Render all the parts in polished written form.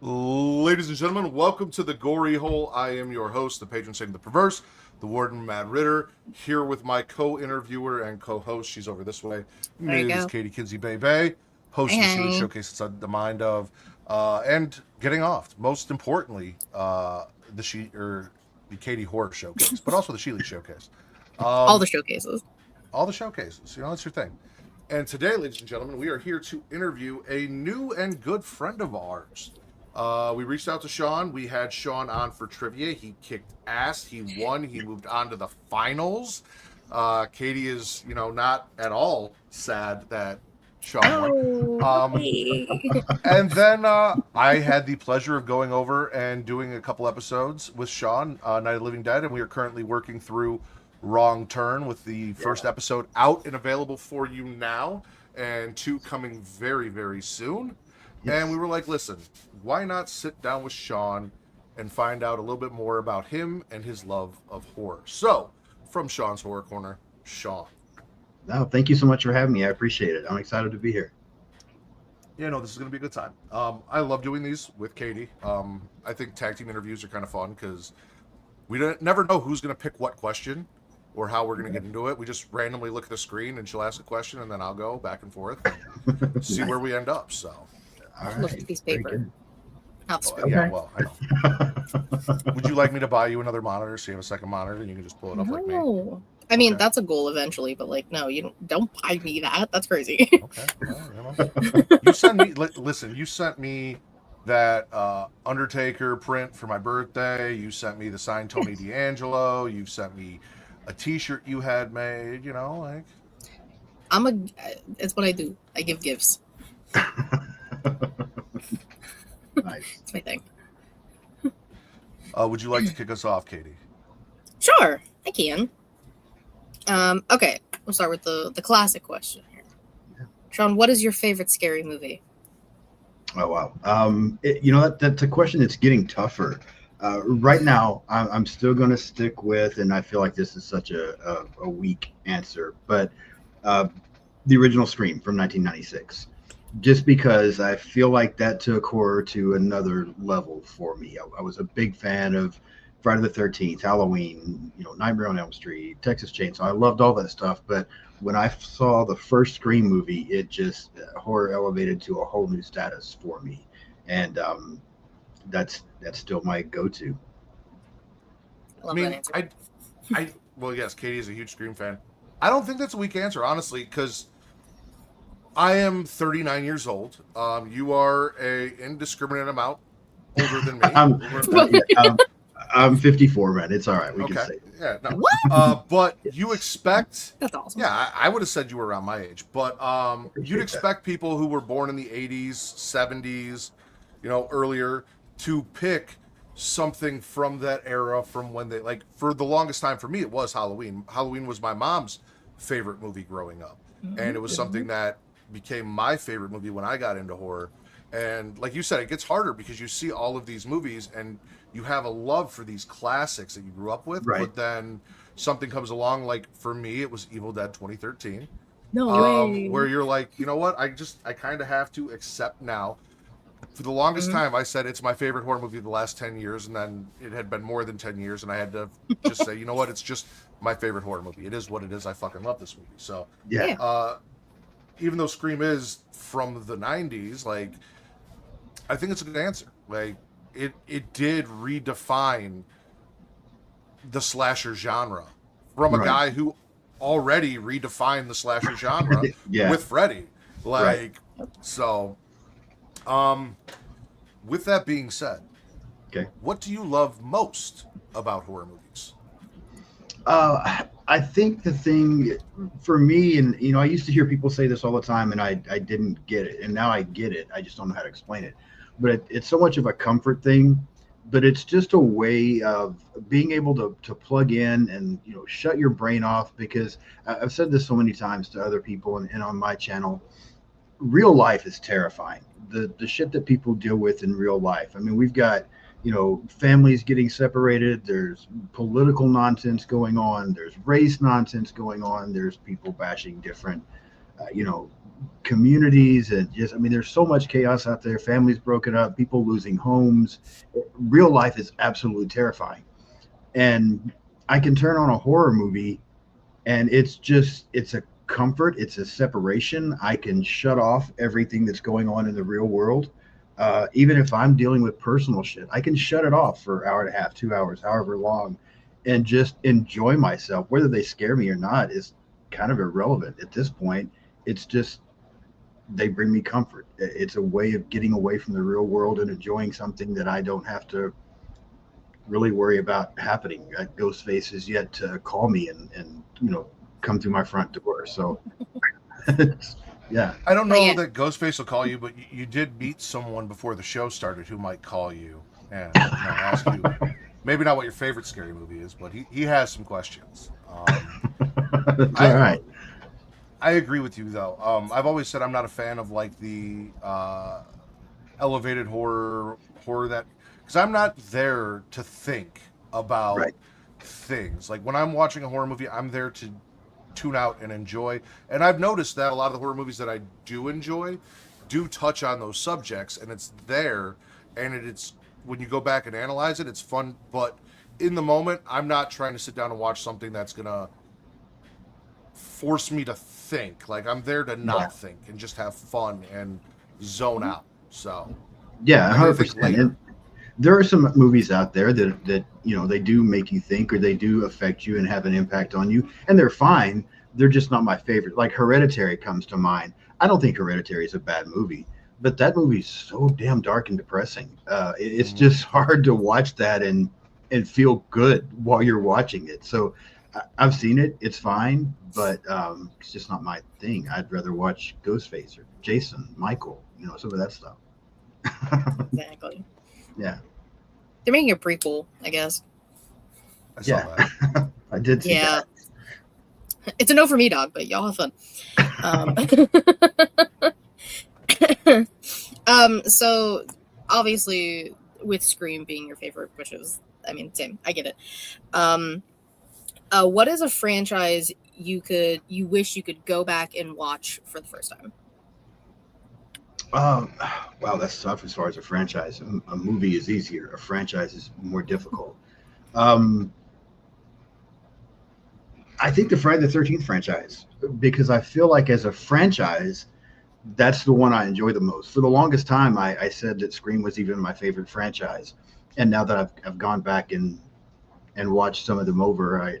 Ladies and gentlemen, welcome to the Gory Hole. I am your host, the patron saint of the perverse, the warden, Matt Ritter, here with my co-interviewer and co-host. She's over this way, There you Ms. go. Katie Kinsey Bay, host of the Sheely Hey. Showcase inside the mind of, and getting off. Most importantly, the Katie Horror Showcase, but also the Sheely Showcase. All the Um, showcases. all the showcases, that's your thing. And today, ladies and gentlemen, we are here to interview a new and good friend of ours. We reached out to Sean. We had Sean on for trivia. He kicked ass. He won. He moved on to the finals. Katie is, not at all sad that Sean won. Oh, Um, hey. and then I had the pleasure of going over and doing a couple episodes with Sean, Night of the Living Dead, and we are currently working through Wrong Turn with the first episode out and available for you now, and two coming very, very soon. And we Yes. were like, listen, why not sit down with Sean and find out a little bit more about him and his love of horror? So, from Sean's Horror Corner, Sean. No, thank you so much for having me. I appreciate it. I'm excited to be here. Yeah, no, this is going to be a good time. I love doing these with Katie. I think tag team interviews are kind of fun because we never know who's going to pick what question or how we're going to get into it. We just randomly look at the screen and she'll ask a question and then I'll go back and forth and see Nice. where we end up. So, All Look at right. the piece of Very paper. good. Not the screen. Okay. yeah, well, I know. Would you like me to buy you another monitor so you have a second monitor and you can just pull it up like me? No. I mean, Okay. that's a goal eventually, but like, no, you don't buy me that. That's crazy. Okay. Well, you sent me. Listen, you sent me that Undertaker print for my birthday. You sent me the signed Tony D'Angelo. You sent me a T-shirt you had made. Like It's what I do. I give gifts. Nice. It's my thing. would you like to kick us off, Katie? Sure, I can. Okay, we'll start with the classic question here. Yeah. Sean, what is your favorite scary movie? Oh wow. That's a question that's getting tougher. Right now, I'm still going to stick with, and I feel like this is such a weak answer, but the original Scream from 1996. Just because I feel like that took horror to another level for me. I was a big fan of Friday the 13th, Halloween, Nightmare on Elm Street, Texas Chainsaw. I loved all that stuff, but when I saw the first Scream movie, it just horror elevated to a whole new status for me, and that's still my go-to. I love that answer. Well, yes, Katie is a huge Scream fan. I don't think that's a weak answer, honestly, because I am 39 years old. You are a indiscriminate amount older than me. I'm, yeah, I'm 54, man. It's all right. We can Okay. say it. Yeah. No. What? But you expect. That's awesome. Yeah, I would have said you were around my age, but Appreciate you'd that. expect people who were born in the 80s, 70s, earlier to pick something from that era from when they like for the longest time for me it was Halloween. Halloween was my mom's favorite movie growing up. And it was something that became my favorite movie when I got into horror. And like you said, it gets harder because you see all of these movies and you have a love for these classics that you grew up with, Right. but then something comes along, like for me it was Evil Dead 2013, No way. where you're like, you know what, I kind of have to accept now. For the longest time I said it's my favorite horror movie of the last 10 years, and then it had been more than 10 years and I had to just say, you know what, it's just my favorite horror movie. It is what it is. I fucking love this movie. So Yeah. even though Scream is from the 90s, like I think it's a good answer. Like it did redefine the slasher genre from a Right. guy who already redefined the slasher genre Yeah. with Freddy. Right. So with that being said, Okay. what do you love most about horror movies? I think the thing for me, and I used to hear people say this all the time, and I didn't get it, and now I get it. I just don't know how to explain it. But it's so much of a comfort thing, but it's just a way of being able to plug in and shut your brain off. Because I've said this so many times to other people and on my channel. Real life is terrifying. The shit that people deal with in real life. I mean, we've got families getting separated. There's political nonsense going on. There's race nonsense going on. There's people bashing different you know, communities, and just, I mean, there's so much chaos out there. Families broken up, people losing homes. Real life is absolutely terrifying. And I can turn on a horror movie, and it's a comfort, it's a separation. I can shut off everything that's going on in the real world. Even if I'm dealing with personal shit, I can shut it off for an hour and a half, 2 hours, however long, and just enjoy myself. Whether they scare me or not is kind of irrelevant at this point. It's just they bring me comfort. It's a way of getting away from the real world and enjoying something that I don't have to really worry about happening. Ghostface is yet to call me and come through my front door. So yeah. I don't But know yeah. that Ghostface will call you, but you did meet someone before the show started who might call you and ask you maybe not what your favorite scary movie is, but he has some questions. It's I all right. I agree with you though. I've always said I'm not a fan of like the elevated horror that because I'm not there to think about Right. things. Like when I'm watching a horror movie, I'm there to tune out and enjoy. And I've noticed that a lot of the horror movies that I do enjoy do touch on those subjects, and it's there, and it's when you go back and analyze it, it's fun. But in the moment, I'm not trying to sit down and watch something that's gonna force me to think. Like I'm there to Yeah. not think and just have fun and zone out. So Yeah, I may hundred think percent. later. And there are some movies out there that they do make you think, or they do affect you and have an impact on you, and they're fine. They're just not my favorite. Like Hereditary comes to mind. I don't think Hereditary is a bad movie, but that movie's so damn dark and depressing. It's Mhm. just hard to watch that and feel good while you're watching it. So I've seen it. It's fine, but it's just not my thing. I'd rather watch Ghostface or Jason, Michael, some of that stuff. Exactly. Yeah. They're making a prequel, I guess. I saw Yeah. that. I did see Yeah. that. It's a no for me, dog, but y'all have fun. So obviously with Scream being your favorite, which is, I mean, same, I get it. What is a franchise you wish you could go back and watch for the first time? Um, wow, that's tough as far as a franchise. A movie is easier. A franchise is more difficult. Um, I think the Friday the 13th franchise, because I feel like as a franchise, that's the one I enjoy the most. For the longest time, I said that Scream was even my favorite franchise. And now that I've gone back and watched some of them over,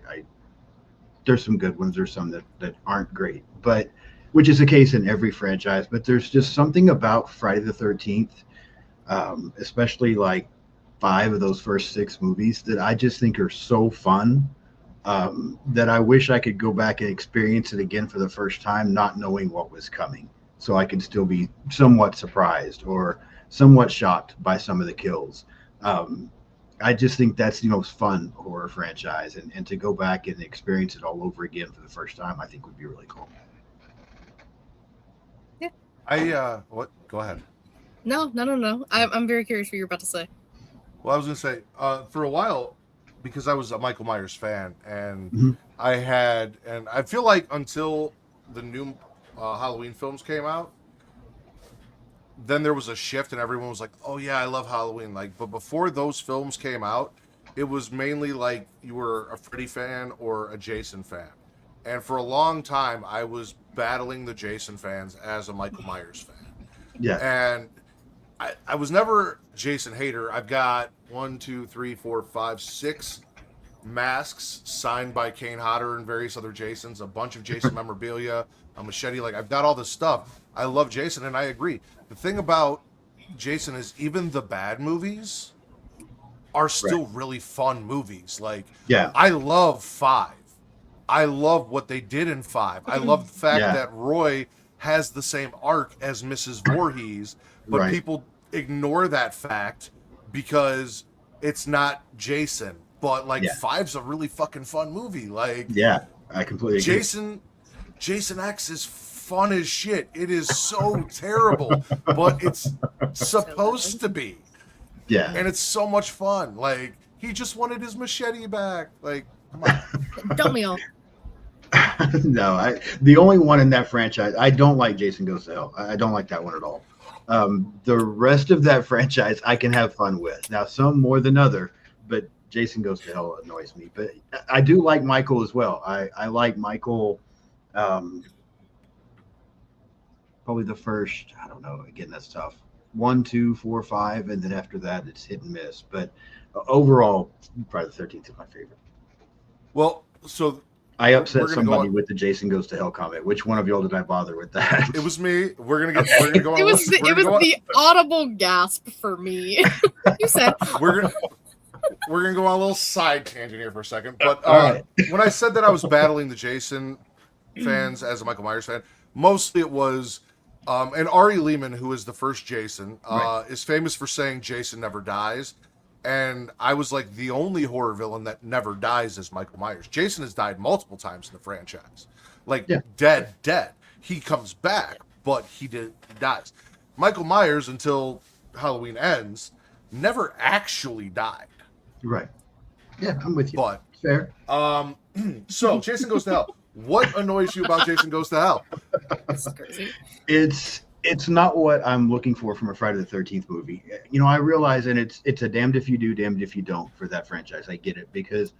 there's some good ones. There's some that aren't great, but which is the case in every franchise. But there's just something about Friday the 13th, especially like five of those first six movies, that I just think are so fun, that I wish I could go back and experience it again for the first time, not knowing what was coming. So I could still be somewhat surprised or somewhat shocked by some of the kills. Um, I just think that's the most fun horror franchise, and to go back and experience it all over again for the first time, I think would be really cool. Yeah. What? Go ahead. No. I'm very curious what you're about to say. Well, I was gonna say, for a while, because I was a Michael Myers fan, and Mhm. and I feel like until the new Halloween films came out, then there was a shift, and everyone was like, "Oh yeah, I love Halloween." Like, but before those films came out, it was mainly like you were a Freddy fan or a Jason fan, and for a long time, I was battling the Jason fans as a Michael Myers fan, Yeah, and I was never a Jason hater. I've got one, two, three, four, five, six masks signed by Kane Hodder and various other Jasons, a bunch of Jason memorabilia, a machete. Like I've got all this stuff. I love Jason, and I agree. The thing about Jason is even the bad movies are right. still really fun movies. Like Yeah, I love Five. I love what they did in Five. I love the fact yeah, that Roy has the same arc as Mrs. Voorhees, but right. people ignore that fact because it's not Jason. But like Yeah, Five's a really fucking fun movie. Like yeah. I completely agree. Jason Jason X is fun as shit. It is so terrible, but it's supposed to be. Yeah, And it's so much fun. Like he just wanted his machete back. Like come on. Don't we all? No, the only one in that franchise, I don't like Jason Goes to Hell. I don't like that one at all. The rest of that franchise I can have fun with. Now, some more than other, but Jason Goes to Hell annoys me. But I do like Michael as well. I like Michael. Um, Probably the first. I don't know. Again, that's tough. 1, 2, 4, 5, and then after that, it's hit and miss. But overall, probably the 13th is my favorite. Well, so I upset we're gonna somebody go. with the Jason Goes to Hell comment. Which one of y'all did I bother with that? It was me. We're gonna go on. It was we're gonna go on, the audible gasp for me. You said we're gonna we're gonna go on a little side tangent here for a second. But All right. when I said that I was battling the Jason fans as a Michael Myers fan, mostly it was and Ari Lehman, who is the first Jason, Right. is famous for saying Jason never dies. And I was like, the only horror villain that never dies is Michael Myers. Jason has died multiple times in the franchise. Like, Yeah. dead. He comes back, but he dies. Michael Myers, until Halloween ends, never actually died. Right. Yeah, I'm with you. But, Fair. so Jason Goes to Hell. What annoys you about Jason Goes to Hell? this is crazy. It's not what I'm looking for from a Friday the 13th movie. You know, I realize, and it's a damned if you do, damned if you don't for that franchise. I get it because,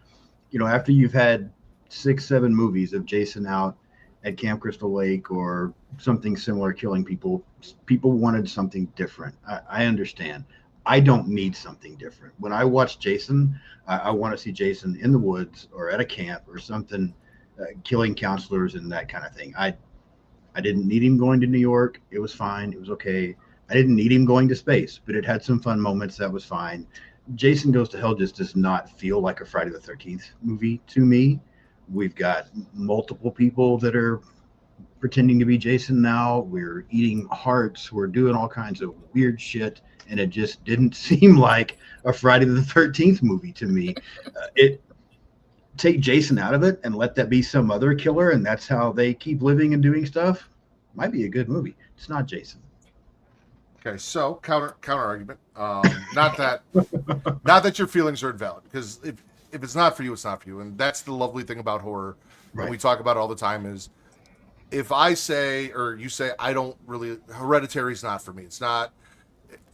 you know, after you've had 6, 7 movies of Jason out at Camp Crystal Lake or something similar, killing people, people wanted something different. I understand. I don't need something different. When I watch Jason, I want to see Jason in the woods or at a camp or something, killing counselors and that kind of thing. I didn't need him going to New York. It was fine. It was okay. I didn't need him going to space, but it had some fun moments. That was fine. Jason Goes to Hell just does not feel like a Friday the 13th movie to me. We've got multiple people that are pretending to be Jason now. We're eating hearts. We're doing all kinds of weird shit. And it just didn't seem like a Friday the 13th movie to me. It take Jason out of it and let that be some other killer, and that's how they keep living and doing stuff. Might be a good movie. It's not Jason. Okay, so counter argument. Not that your feelings are invalid, because if it's not for you, it's not for you, and that's the lovely thing about horror. Right. And we talk about it all the time is if I say or you say I don't really Hereditary's not for me. It's not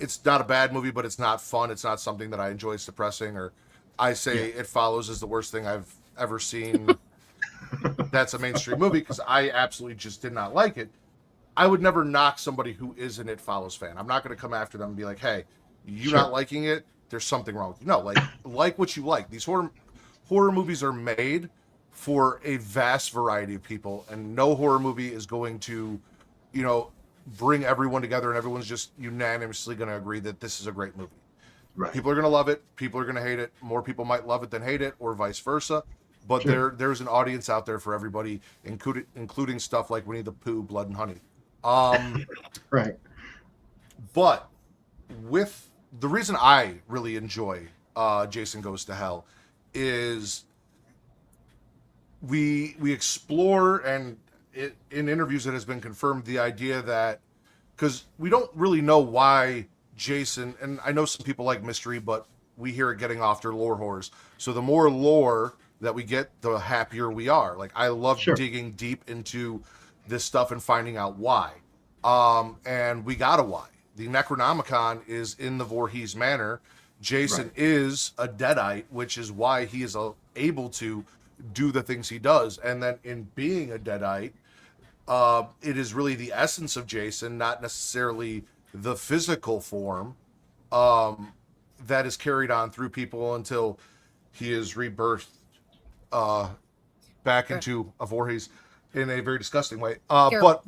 a bad movie, but it's not fun. It's not something that I enjoy. It's depressing. Or I say It Follows is the worst thing I've ever seen. That's a mainstream movie because I absolutely just did not like it. I would never knock somebody who is an It Follows fan. I'm not going to come after them and be like, hey, you not liking it, there's something wrong with you. No, like what you like. These horror movies are made for a vast variety of people, and no horror movie is going to, bring everyone together and everyone's just unanimously going to agree that this is a great movie. Right. People are going to love it. People are going to hate it. More people might love it than hate it, or vice versa. But there's an audience out there for everybody, including stuff like Winnie the Pooh, Blood and Honey. Right. But with the reason I really enjoy Jason Goes to Hell is we explore, and in interviews it has been confirmed, the idea that because we don't really know why Jason, and I know some people like mystery, but we hear it getting after lore whores. So the more lore that we get, the happier we are. Like I love digging deep into this stuff and finding out why. And we got a why. The Necronomicon is in the Voorhees Manor. Jason is a Deadite, which is why he is able to do the things he does. And then in being a Deadite, it is really the essence of Jason, not necessarily the physical form, that is carried on through people until he is rebirthed back into a Voorhees in a very disgusting way. But,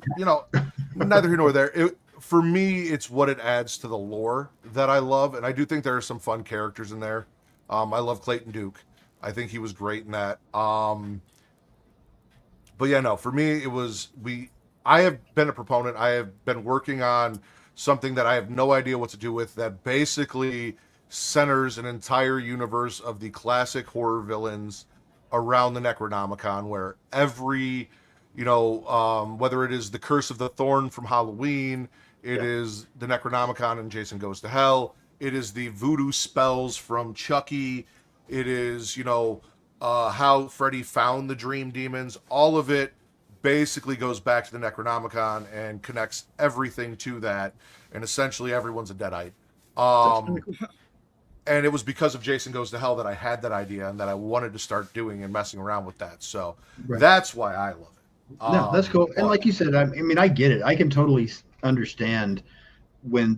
neither here nor there. For me, it's what it adds to the lore that I love. And I do think there are some fun characters in there. I love Clayton Duke. I think he was great in that. But yeah, no, for me, it was, I have been a proponent. I have been working on something that I have no idea what to do with that basically centers an entire universe of the classic horror villains around the Necronomicon, where every, whether it is the Curse of the Thorn from Halloween, it is the Necronomicon and Jason Goes to Hell, it is the voodoo spells from Chucky, it is, how Freddy found the dream demons, all of it basically goes back to the Necronomicon and connects everything to that. And essentially, everyone's a deadite. That's kinda cool. And it was because of Jason Goes to Hell that I had that idea and that I wanted to start doing and messing around with that. So Right. that's why I love it. No, that's cool. And like you said, I mean, I get it. I can totally understand when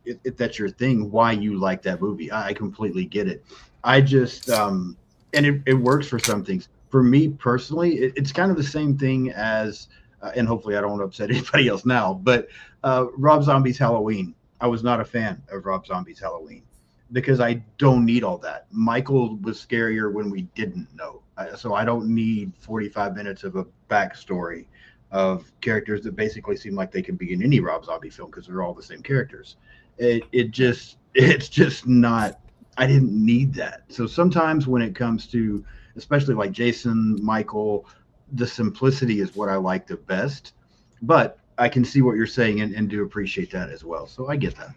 if that's your thing, why you like that movie. I completely get it. I just and it works for some things. For me personally, it's kind of the same thing as, and hopefully I don't want to upset anybody else now, but Rob Zombie's Halloween. I was not a fan of Rob Zombie's Halloween because I don't need all that. Michael was scarier when we didn't know. So I don't need 45 minutes of a backstory of characters that basically seem like they could be in any Rob Zombie film because they're all the same characters. It's just not, I didn't need that. So sometimes when it comes to, especially like Jason, Michael, the simplicity is what I like the best. But I can see what you're saying and do appreciate that as well. So I get that.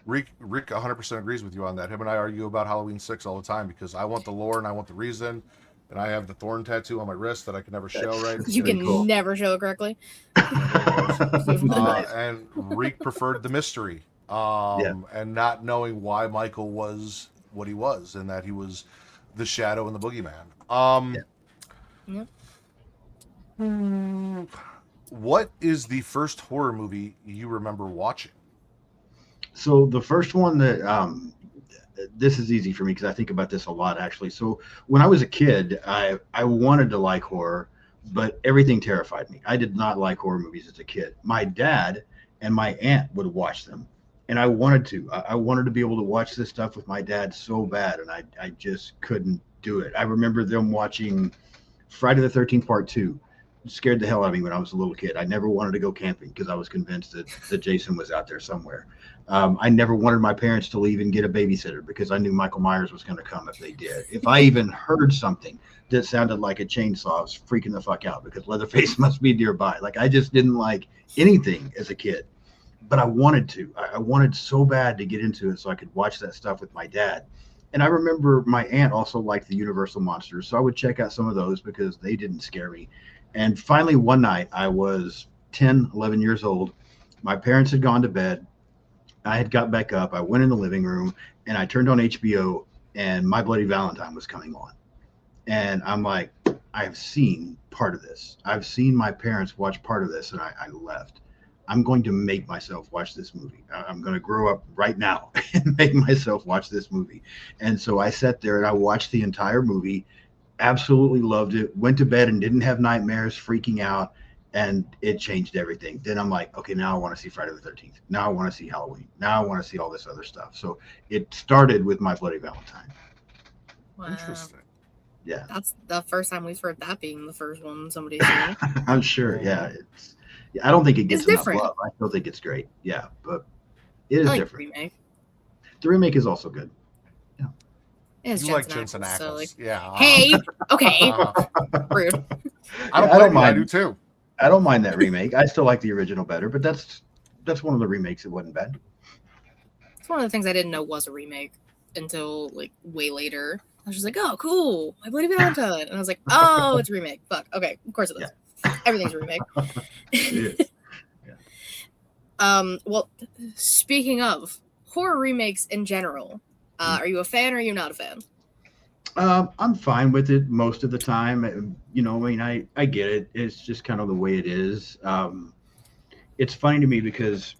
Rick 100% agrees with you on that. Him and I argue about Halloween 6 all the time because I want the lore and I want the reason. And I have the thorn tattoo on my wrist that I can never show, right? You can never show it correctly. And Reek preferred the mystery and not knowing why Michael was what he was and that he was the shadow and the boogeyman. What is the first horror movie you remember watching? So the first one that this is easy for me because I think about this a lot actually. So when I was a kid, I wanted to like horror, but everything terrified me. I did not like horror movies as a kid. My dad and my aunt would watch them, and I wanted to. I wanted to be able to watch this stuff with my dad so bad, and I just couldn't do it. I remember them watching Friday the 13th Part 2. It scared the hell out of me when I was a little kid. I never wanted to go camping because I was convinced that Jason was out there somewhere. I never wanted my parents to leave and get a babysitter because I knew Michael Myers was going to come if they did. If I even heard something that sounded like a chainsaw, I was freaking the fuck out because Leatherface must be nearby. Like I just didn't like anything as a kid, but I wanted to. I wanted so bad to get into it so I could watch that stuff with my dad. And I remember my aunt also liked the Universal monsters, so I would check out some of those because they didn't scare me. And finally, one night, I was 10, 11 years old. My parents had gone to bed. I had got back up. I went in the living room, and I turned on HBO, and My Bloody Valentine was coming on. And I'm like, I've seen part of this. I've seen my parents watch part of this, and I left. I'm going to make myself watch this movie. I'm going to grow up right now and make myself watch this movie. And so I sat there, and I watched the entire movie. Absolutely loved it. Went to bed and didn't have nightmares, freaking out, and it changed everything. Then I'm like, okay, now I want to see Friday the 13th. Now I want to see Halloween. Now I want to see all this other stuff. So it started with My Bloody Valentine. Wow. Interesting. Yeah. That's the first time we've heard that being the first one somebody's seen. I'm sure. Yeah. I don't think it gets enough different. love. I still think it's great. Yeah, but it is different. Remake. The remake is also good. It's You like Jensen Jensen Ackles, so, Ackles. like, Yeah. hey, okay, rude. I don't I don't blame you. I mind. do too. I don't mind that remake. I still like the original better, but that's one of the remakes that wasn't bad. It's one of the things I didn't know was a remake until like way later. I was just like, oh, cool, My Bloody Valentine, and I was like, oh, it's a remake. Fuck. Okay, of course it is. Everything's a remake. It is. Well, speaking of horror remakes in general, are you a fan or are you not a fan? I'm fine with it most of the time. You know, I mean, I get it. It's just kind of the way it is. It's funny to me because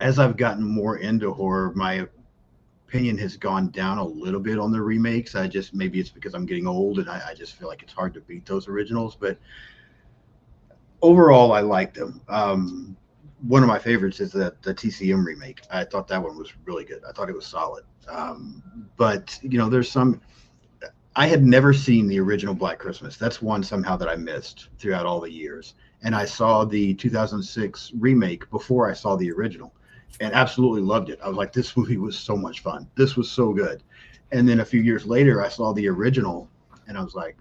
as I've gotten more into horror, my opinion has gone down a little bit on the remakes. Maybe it's because I'm getting old and I just feel like it's hard to beat those originals. But overall, I like them. One of my favorites is the TCM remake. I thought that one was really good. I thought it was solid. But you know, there's some. I had never seen the original Black Christmas. That's one somehow that I missed throughout all the years. And I saw the 2006 remake before I saw the original, and absolutely loved it. I was like, this movie was so much fun. This was so good. And then a few years later, I saw the original, and I was like,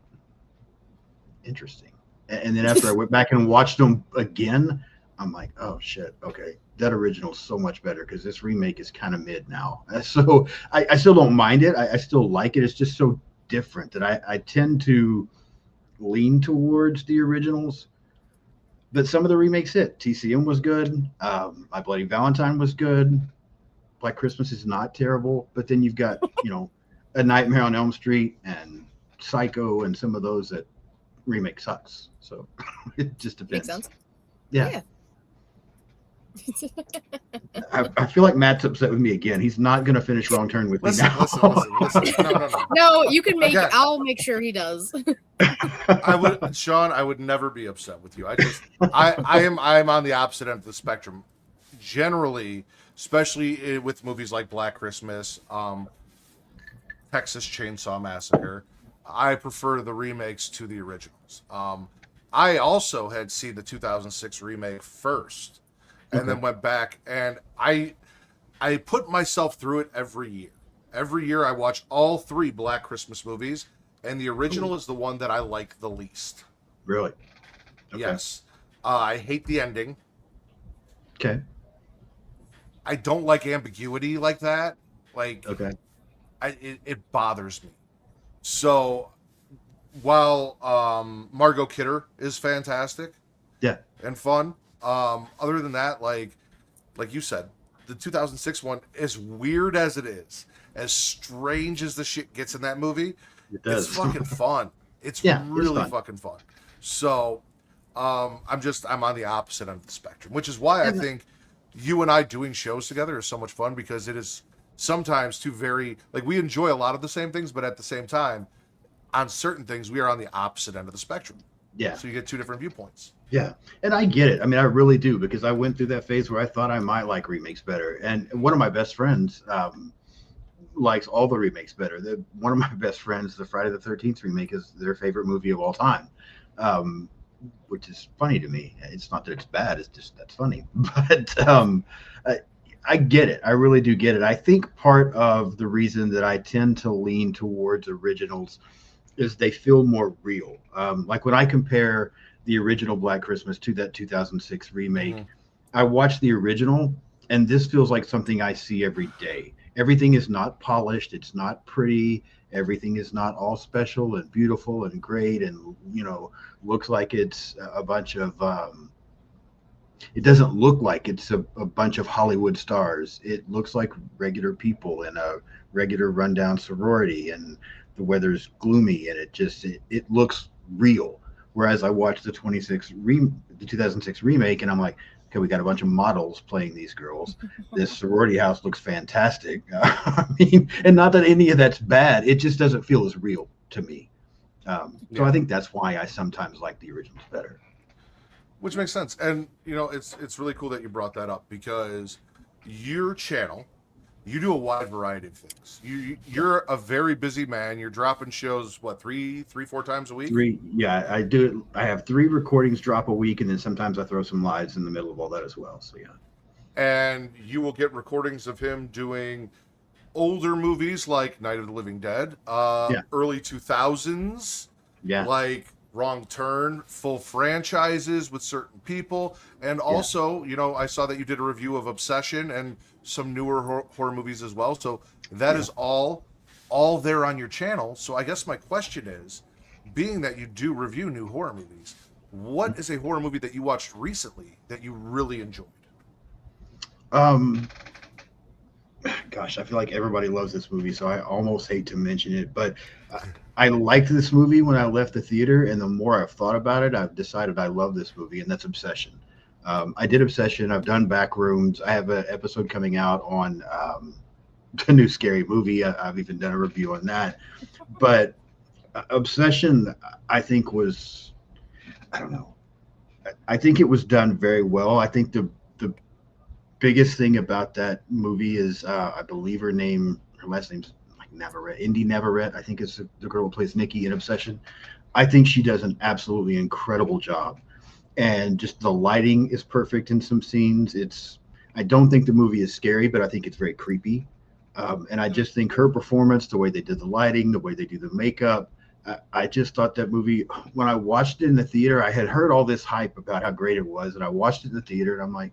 interesting. And then after I went back and watched them again, I'm like, oh shit, okay, that original is so much better because this remake is kind of mid now. So I still don't mind it. I still like it. It's just so different that I tend to lean towards the originals, but some of the remakes hit. TCM was good. My Bloody Valentine was good. Black Christmas is not terrible, but then you've got, A Nightmare on Elm Street and Psycho and some of those that remake sucks. So it just depends. Makes sense. Yeah. I feel like Matt's upset with me again. He's not going to finish Wrong Turn with me now. Listen. No. No, you can make. I'll make sure he does. Sean, I would never be upset with you. I'm on the opposite end of the spectrum. Generally, especially with movies like Black Christmas, Texas Chainsaw Massacre, I prefer the remakes to the originals. I also had seen the 2006 remake first, and then went back, and I put myself through it every year. Every year I watch all 3 Black Christmas movies, and the original is the one that I like the least. Really? Okay. Yes. I hate the ending. Okay. I don't like ambiguity like that. Like, okay. It bothers me. So, while Margot Kidder is fantastic, yeah, and fun, other than that, like you said, the 2006 one, as weird as it is, as strange as the shit gets in that movie, it's fucking fun. It's really fucking fun. So, I'm on the opposite end of the spectrum, which is why I think you and I doing shows together is so much fun, because it is sometimes two very, like, we enjoy a lot of the same things, but at the same time, on certain things, we are on the opposite end of the spectrum. Yeah. So you get 2 different viewpoints. Yeah. And I get it. I mean, I really do, because I went through that phase where I thought I might like remakes better. And one of my best friends likes all the remakes better. One of my best friends, the Friday the 13th remake, is their favorite movie of all time, which is funny to me. It's not that it's bad. It's just that's funny. But I get it. I really do get it. I think part of the reason that I tend to lean towards originals is they feel more real. Like when I compare the original Black Christmas to that 2006 remake, I watched the original, and this feels like something I see every day. Everything is not polished. It's not pretty. Everything is not all special and beautiful and great and, looks like it's a bunch of, it doesn't look like it's a bunch of Hollywood stars. It looks like regular people in a regular rundown sorority, and the weather's gloomy, and it looks real. Whereas I watched the 2006 remake, and I'm like, okay, we got a bunch of models playing these girls. This sorority house looks fantastic. I mean, and not that any of that's bad. It just doesn't feel as real to me. So I think that's why I sometimes like the originals better. Which makes sense. And, it's really cool that you brought that up, because your channel, you do a wide variety of things. You're a very busy man. You're dropping shows, what, 4 times a week? 3. Yeah, I do it. I have 3 recordings drop a week, and then sometimes I throw some lives in the middle of all that as well. So, yeah. And you will get recordings of him doing older movies like Night of the Living Dead, early 2000s, like Wrong Turn, full franchises with certain people. And also, I saw that you did a review of Obsession and some newer horror movies as well. So that is all there on your channel. So I guess my question is, being that you do review new horror movies, what is a horror movie that you watched recently that you really enjoyed? Gosh, I feel like everybody loves this movie, so I almost hate to mention it, but I liked this movie when I left the theater, and the more I've thought about it, I've decided I love this movie, and that's Obsession. I did Obsession. I've done Backrooms. I have an episode coming out on the new Scary Movie. I've even done a review on that. But Obsession, I think was, I don't know. I think it was done very well. I think the biggest thing about that movie is I believe her last name's like Navarrete, Indy Navarrete, I think is the girl who plays Nikki in Obsession. I think she does an absolutely incredible job. And just the lighting is perfect in some scenes. I don't think the movie is scary, but I think it's very creepy. And I just think her performance, the way they did the lighting, the way they do the makeup, I just thought that movie, when I watched it in the theater, I had heard all this hype about how great it was. And I watched it in the theater, and I'm like,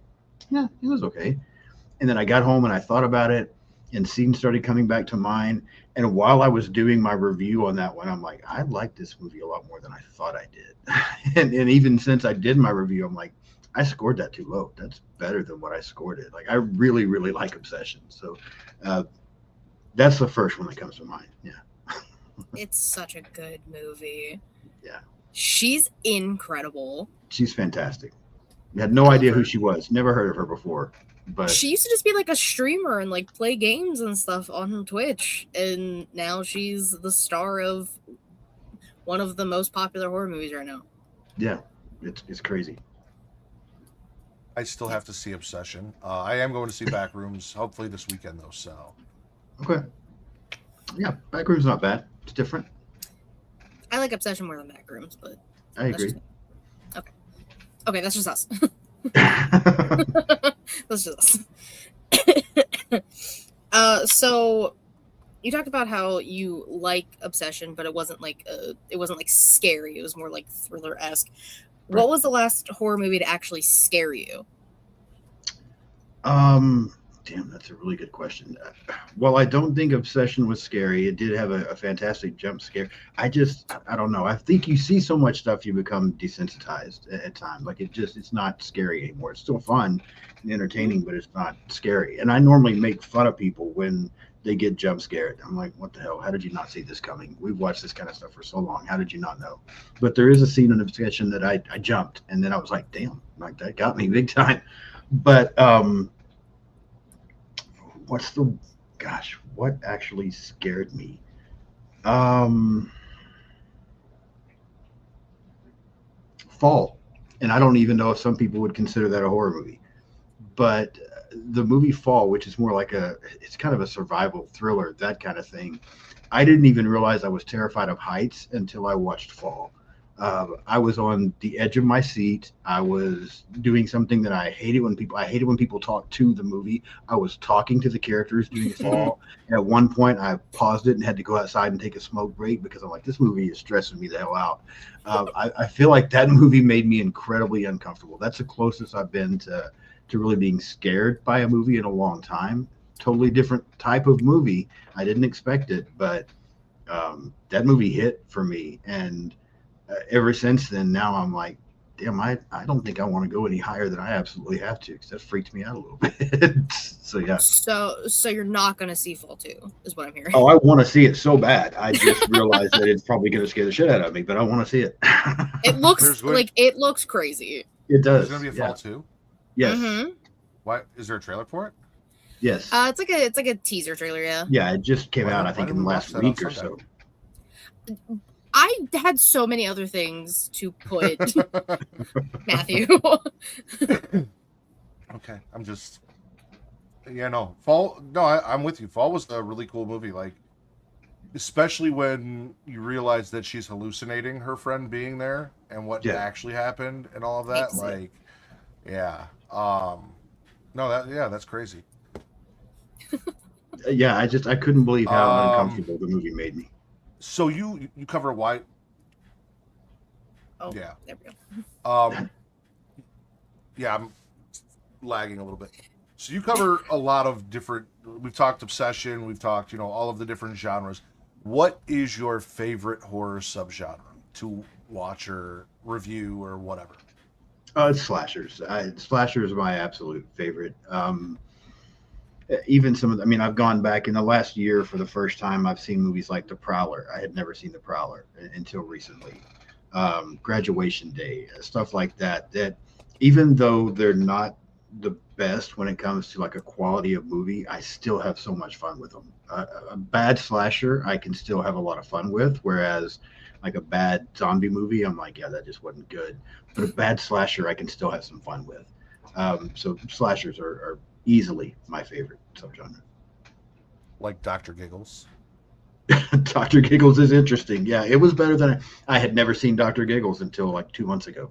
yeah, it was okay. And then I got home and I thought about it, and scenes started coming back to mind. And while I was doing my review on that one, I'm like, I like this movie a lot more than I thought I did. And even since I did my review, I'm like, I scored that too low. That's better than what I scored it. Like, I really, really like Obsession. So that's the first one that comes to mind. Yeah. It's such a good movie. Yeah. She's incredible. She's fantastic. I had no idea who she was. Never heard of her before. But she used to just be like a streamer and like play games and stuff on Twitch, and now she's the star of one of the most popular horror movies right now. Yeah, it's crazy. I still have to see Obsession. I am going to see Backrooms hopefully this weekend though. So okay, yeah, Backroom's not bad. It's different. I like Obsession more than Backrooms, but I agree. Okay, that's just us. That's just us. So you talked about how you like Obsession, but it wasn't like scary. It was more like thriller-esque. Right. What was the last horror movie to actually scare you? Damn, that's a really good question. Well, I don't think Obsession was scary. It did have a fantastic jump scare. I don't know. I think you see so much stuff, you become desensitized at times. Like it's not scary anymore. It's still fun and entertaining, but it's not scary. And I normally make fun of people when they get jump scared. I'm like, what the hell? How did you not see this coming? We've watched this kind of stuff for so long. How did you not know? But there is a scene in Obsession that I jumped, and then I was like, damn, like that got me big time. But what actually scared me? Fall. And I don't even know if some people would consider that a horror movie. But the movie Fall, which is more like it's kind of a survival thriller, that kind of thing. I didn't even realize I was terrified of heights until I watched Fall. I was on the edge of my seat. I was doing something that I hated when people talk to the movie. I was talking to the characters during Fall. At one point, I paused it and had to go outside and take a smoke break because I'm like, this movie is stressing me the hell out. I feel like that movie made me incredibly uncomfortable. That's the closest I've been to really being scared by a movie in a long time. Totally different type of movie. I didn't expect it, but that movie hit for me. And ever since then, now I'm like, damn, I don't think I want to go any higher than I absolutely have to, because that freaked me out a little bit. So yeah. So you're not gonna see Fall 2, is what I'm hearing. Oh, I want to see it so bad. I just realized that it's probably gonna scare the shit out of me, but I want to see it. It looks crazy. It does. There's gonna be a Fall 2. Yes. Mm-hmm. Why is there a trailer for it? Yes. It's like a teaser trailer. Yeah, it just came out, I think, in the last week or so. I had so many other things to put. Matthew. Okay, I'm just Fall. No, I'm with you. Fall was a really cool movie, like especially when you realize that she's hallucinating her friend being there and what actually happened and all of that. Like, yeah. That's crazy. Yeah, I couldn't believe how uncomfortable the movie made me. So you cover why? Oh, yeah. There we go. Yeah, I'm lagging a little bit. So you cover a lot of different. We've talked Obsession. We've talked, all of the different genres. What is your favorite horror subgenre to watch or review or whatever? It's slashers. Slashers are my absolute favorite. Even some of I've gone back in the last year for the first time. I've seen movies like The Prowler. I had never seen The Prowler until recently. Graduation Day, stuff like that. That even though they're not the best when it comes to like a quality of movie, I still have so much fun with them. A bad slasher, I can still have a lot of fun with. Whereas like a bad zombie movie, I'm like, yeah, that just wasn't good. But a bad slasher, I can still have some fun with. So slashers are easily my favorite subgenre. Like Dr. Giggles. Dr. Giggles is interesting. Yeah, it was better than I had never seen Dr. Giggles until like 2 months ago.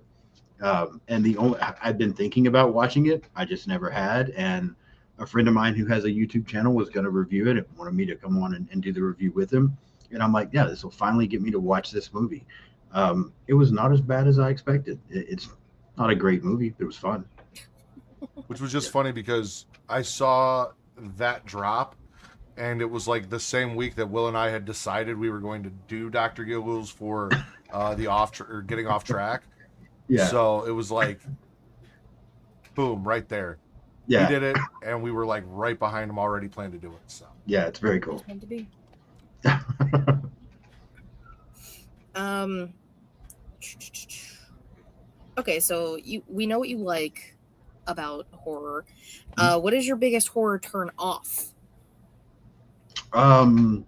And I've been thinking about watching it. I just never had. And a friend of mine who has a YouTube channel was going to review it and wanted me to come on and do the review with him. And I'm like, yeah, this will finally get me to watch this movie. It was not as bad as I expected. It's not a great movie, but it was fun. Which was just funny because I saw that drop and it was like the same week that Will and I had decided we were going to do Dr. Giggles for the or getting off track. Yeah. So it was like, boom, right there. Yeah. He did it, and we were like right behind him, already planned to do it. So Yeah, it's very cool. It's meant to be. Okay, so we know what you like about horror. What is your biggest horror turn off? I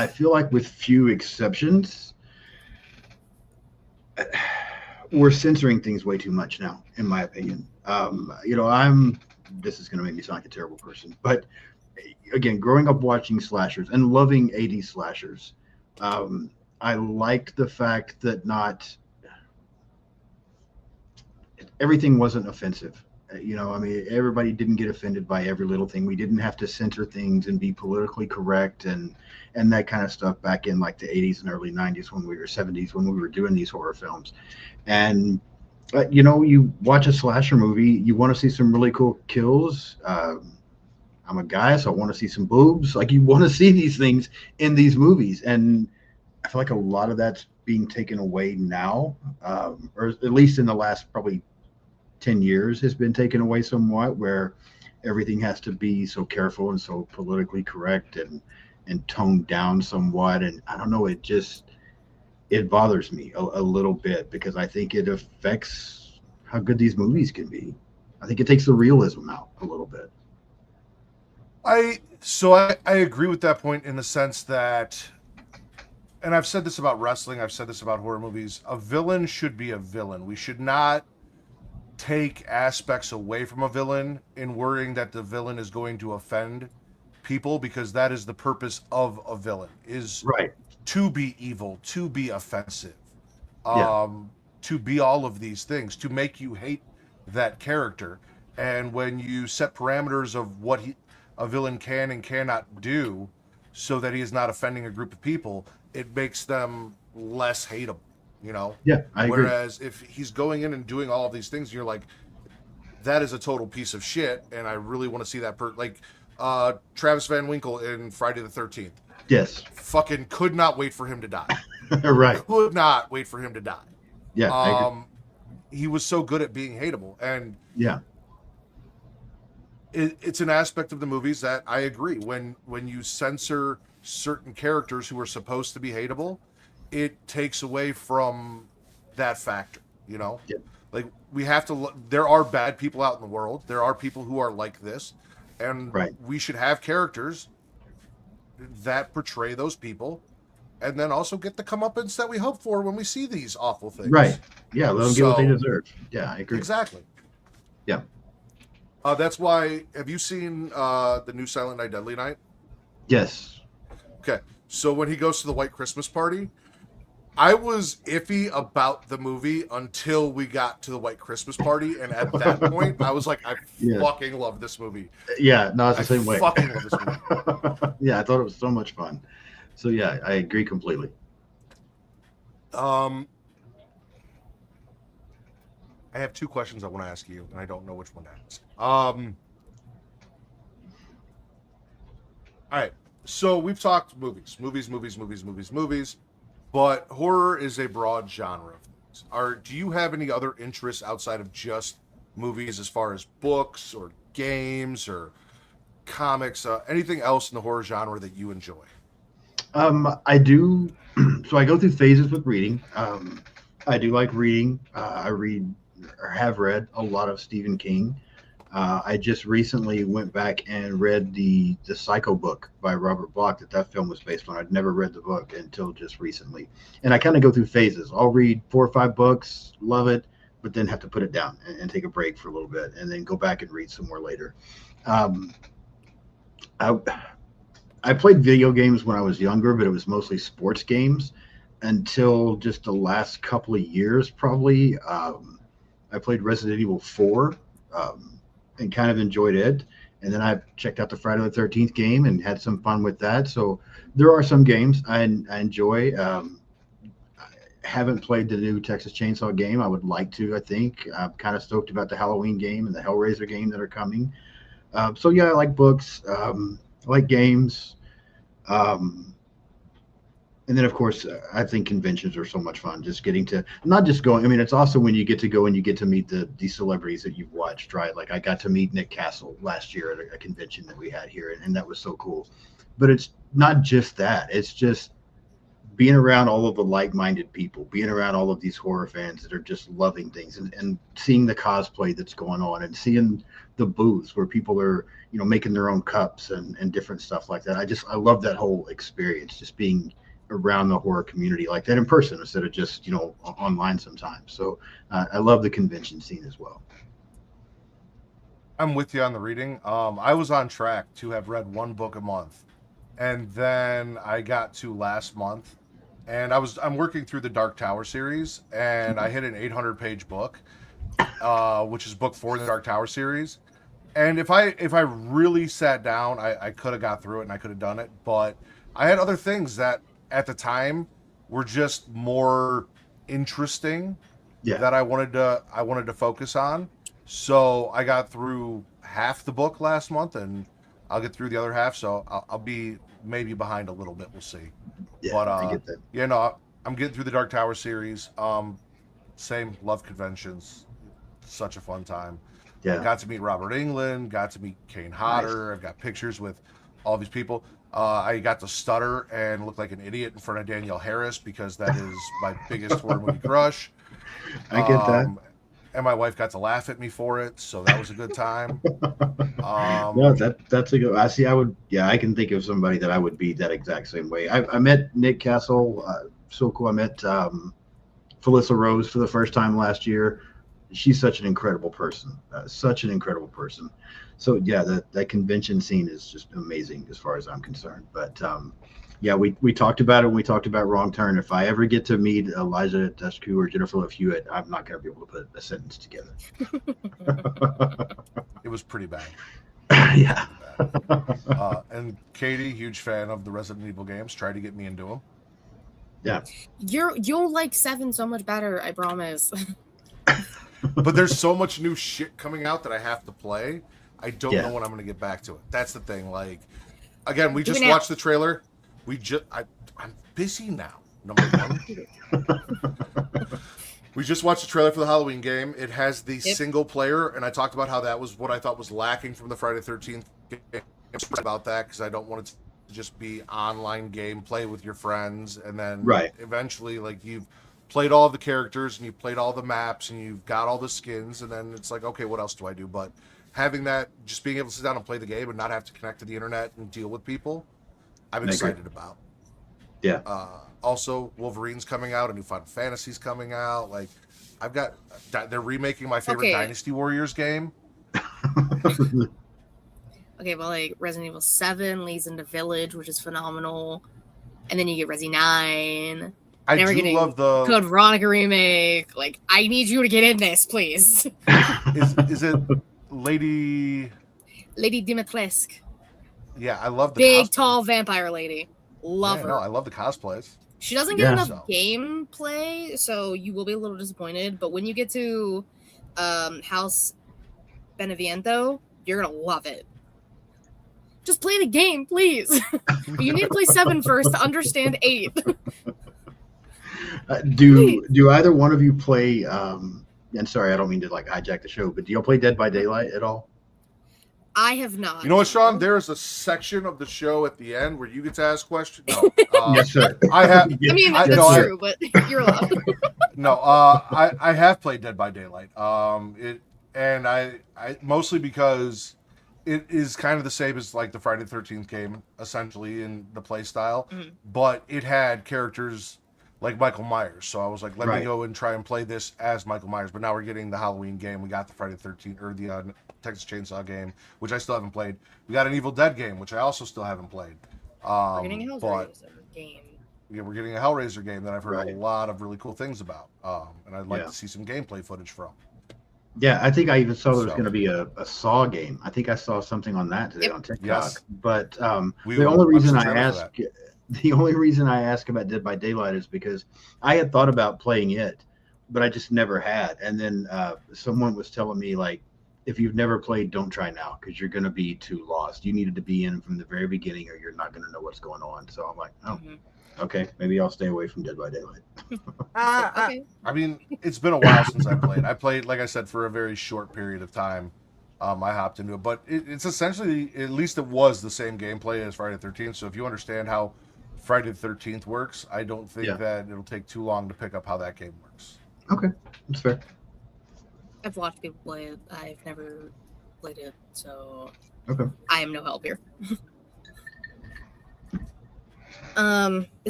feel like with few exceptions, we're censoring things way too much now, in my opinion. This is going to make me sound like a terrible person, but again, growing up watching slashers and loving 80s slashers, I liked the fact that not everything wasn't offensive. Everybody didn't get offended by every little thing. We didn't have to censor things and be politically correct and that kind of stuff back in like the 80s and early 90s 70s when we were doing these horror films. And you watch a slasher movie, you want to see some really cool kills. I'm a guy, so I want to see some boobs. Like, you want to see these things in these movies, and I feel like a lot of that's being taken away now, or at least in the last probably 10 years has been taken away somewhat, where everything has to be so careful and so politically correct and toned down somewhat. And I don't know, it bothers me a little bit, because I think it affects how good these movies can be. I think it takes the realism out a little bit. I agree with that point in the sense that, and I've said this about wrestling, I've said this about horror movies, a villain should be a villain. We should not take aspects away from a villain in worrying that the villain is going to offend people, because that is the purpose of a villain, is right to be evil, to be offensive, to be all of these things, to make you hate that character. And when you set parameters of what a villain can and cannot do so that he is not offending a group of people, it makes them less hateable, Yeah, I agree. Whereas if he's going in and doing all of these things, you're like, that is a total piece of shit, and I really want to see that like Travis Van Winkle in Friday the 13th. Yes. Fucking could not wait for him to die. Right. Could not wait for him to die. Yeah. I agree. He was so good at being hateable, and yeah, it's an aspect of the movies that I agree. When you censor certain characters who are supposed to be hateable, it takes away from that factor. Yeah. Like, we have to. There are bad people out in the world. There are people who are like this, and we should have characters that portray those people, and then also get the comeuppance that we hope for when we see these awful things. Right. Yeah, let them get what they deserve. Yeah, I agree. Exactly. Yeah. That's why. Have you seen the new Silent Night, Deadly Night? Yes. Okay. So when he goes to the White Christmas party, I was iffy about the movie until we got to the White Christmas party, and at that point, I was like, I fucking love this movie. Yeah, no, it's the same way. I fucking love this movie. Yeah, I thought it was so much fun. So yeah, I agree completely. I have two questions I want to ask you, and I don't know which one to ask. All right. So we've talked movies, but horror is a broad genre of things. Do you have any other interests outside of just movies, as far as books or games or comics, anything else in the horror genre that you enjoy? I do. So I go through phases with reading. I do like reading. I read or have read a lot of Stephen King. I just recently went back and read the Psycho book by Robert Bloch that film was based on. I'd never read the book until just recently. And I kind of go through phases. I'll read 4 or 5 books, love it, but then have to put it down and take a break for a little bit, and then go back and read some more later. I played video games when I was younger, but it was mostly sports games until just the last couple of years, probably. I played Resident Evil 4 and kind of enjoyed it. And then I checked out the Friday the 13th game and had some fun with that. So there are some games I enjoy. I haven't played the new Texas Chainsaw game. I would like to, I think. I'm kind of stoked about the Halloween game and the Hellraiser game that are coming. So yeah, I like books. I like games. Um, and then, of course, I think conventions are so much fun. Just getting to not just going. I mean, it's also when you get to go and you get to meet the celebrities that you've watched, right? Like I got to meet Nick Castle last year at a convention that we had here, and that was so cool. But it's not just that. It's just being around all of the like-minded people, being around all of these horror fans that are just loving things, and seeing the cosplay that's going on, and seeing the booths where people are, making their own cups and different stuff like that. I love that whole experience, just being around the horror community like that in person instead of just, online sometimes. So I love the convention scene as well. I'm with you on the reading. I was on track to have read one book a month, and then I got to last month, and I'm working through the Dark Tower series, and I hit an 800-page book, which is book 4 in the Dark Tower series. And if I really sat down, I could have got through it and I could have done it, but I had other things that at the time were just more interesting that I wanted to focus on. So I got through half the book last month, and I'll get through the other half. So I'll be maybe behind a little bit. We'll see. Yeah, But I get that. yeah, no, I'm getting through the Dark Tower series. Same, love conventions. Such a fun time. Yeah. Got to meet Robert Englund. Got to meet Kane Hodder. Nice. I've got pictures with all these people. I got to stutter and look like an idiot in front of Danielle Harris because that is my biggest horror movie crush. I get that. And my wife got to laugh at me for it, so that was a good time. No, that's a good. I can think of somebody that I would be that exact same way. I met Nick Castle, so cool. I met Felissa Rose for the first time last year. She's such an incredible person, So yeah, that convention scene is just amazing as far as I'm concerned. But yeah, we talked about it when we talked about Wrong Turn. If I ever get to meet Eliza Dushku or Jennifer Love Hewitt, I'm not going to be able to put a sentence together. It was pretty bad. Yeah. And Katie, huge fan of the Resident Evil games, tried to get me into them. Yeah. You'll like 7 so much better, I promise. But there's so much new shit coming out that I have to play. I don't know when I'm going to get back to it. That's the thing. Like, again, we just watched the trailer. I'm busy now. Number one. We just watched the trailer for the Halloween game. It has the single player, and I talked about how that was what I thought was lacking from the Friday the 13th game. About that because I don't want it to just be online gameplay with your friends, and then eventually, like, you've played all the characters and you've played all the maps and you've got all the skins, and then it's like, okay, what else do I do? But having that, just being able to sit down and play the game and not have to connect to the internet and deal with people, I'm excited about. Yeah. Also, Wolverine's coming out, a new Final Fantasy's coming out. Like, they're remaking my favorite Dynasty Warriors game. Okay, well, like Resident Evil 7 leads into Village, which is phenomenal, and then you get Resi 9. I do love the Code Veronica remake. Like, I need you to get in this, please. Is it Lady Dimitrescu? Yeah, I love the big, tall vampire lady. Love her. No, I love the cosplays. She doesn't get enough gameplay, so you will be a little disappointed. But when you get to House Beneviento, you're gonna love it. Just play the game, please. You need to play 7 first to understand 8. Do either one of you play? And sorry, I don't mean to like hijack the show, but do y'all play Dead by Daylight at all? I have not. You know what, Sean? There is a section of the show at the end where you get to ask questions. No, yes, sir. I have. I mean, that's true, but you're allowed. No, I have played Dead by Daylight. I mostly because it is kind of the same as like the Friday the 13th game, essentially in the play style, but it had characters like Michael Myers. So I was like, let me go and try and play this as Michael Myers. But now we're getting the Halloween game. We got the Friday the 13th or the Texas Chainsaw game, which I still haven't played. We got an Evil Dead game, which I also still haven't played. We're getting a Hellraiser game. Yeah, we're getting a Hellraiser game that I've heard a lot of really cool things about, and I'd like to see some gameplay footage from. Yeah, I think I even saw there was going to be a Saw game. I think I saw something on that today on TikTok. Yes. But the only reason I ask about Dead by Daylight is because I had thought about playing it, but I just never had. And then someone was telling me like if you've never played, don't try now because you're going to be too lost. You needed to be in from the very beginning, or you're not going to know what's going on. So I'm like, oh, okay, maybe I'll stay away from Dead by Daylight. Okay. I mean, it's been a while since I played. I played, like I said, for a very short period of time. I hopped into it, but it's essentially, at least it was the same gameplay as Friday the 13th. So if you understand how Friday the 13th works, I don't think that it'll take too long to pick up how that game works. Okay, that's fair. I've watched people play it. I've never played it, so okay. I am no help here. Is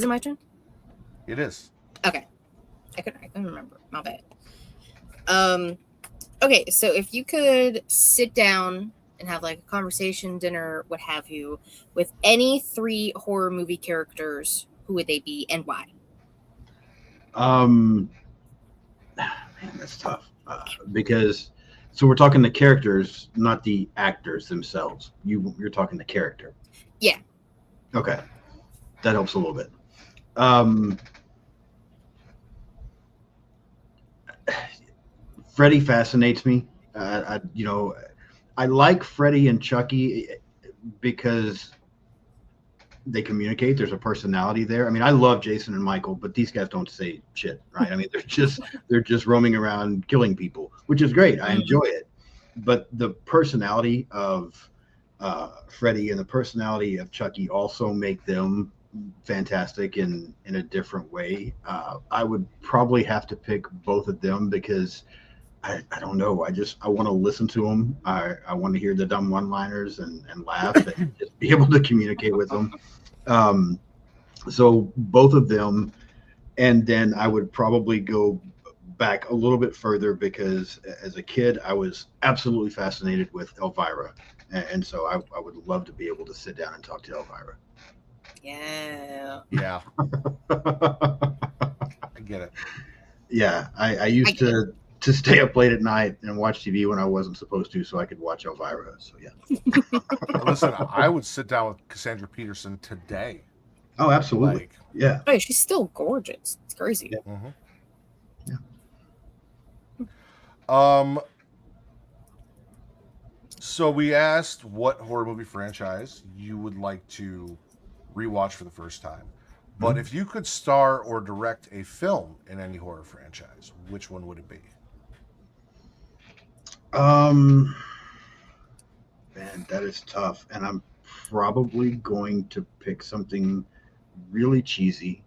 it my turn? It is. Okay. I couldn't remember. My bad. Okay, so if you could sit down and have like a conversation, dinner, what have you, with any 3 horror movie characters, who would they be and why? Man, that's tough. Because so we're talking the characters, not the actors themselves. You're talking the character. Yeah. Okay. That helps a little bit. Freddy fascinates me. I like Freddy and Chucky because they communicate. There's a personality there. I mean, I love Jason and Michael, but these guys don't say shit, right? I mean, they're just roaming around killing people, which is great. I enjoy it. But the personality of Freddy and the personality of Chucky also make them fantastic in a different way. I would probably have to pick both of them because I don't know. I want to listen to them. I want to hear the dumb one-liners and laugh and just be able to communicate with them. So both of them, and then I would probably go back a little bit further because as a kid I was absolutely fascinated with Elvira, and so I would love to be able to sit down and talk to Elvira. Yeah. I get it. Yeah, I used to stay up late at night and watch TV when I wasn't supposed to so I could watch Elvira. So yeah. Listen, I would sit down with Cassandra Peterson today. Oh, absolutely. Like, yeah. Oh, she's still gorgeous. It's crazy. Yeah. Yeah. So we asked what horror movie franchise you would like to rewatch for the first time. But if you could star or direct a film in any horror franchise, which one would it be? Man, that is tough. And I'm probably going to pick something really cheesy,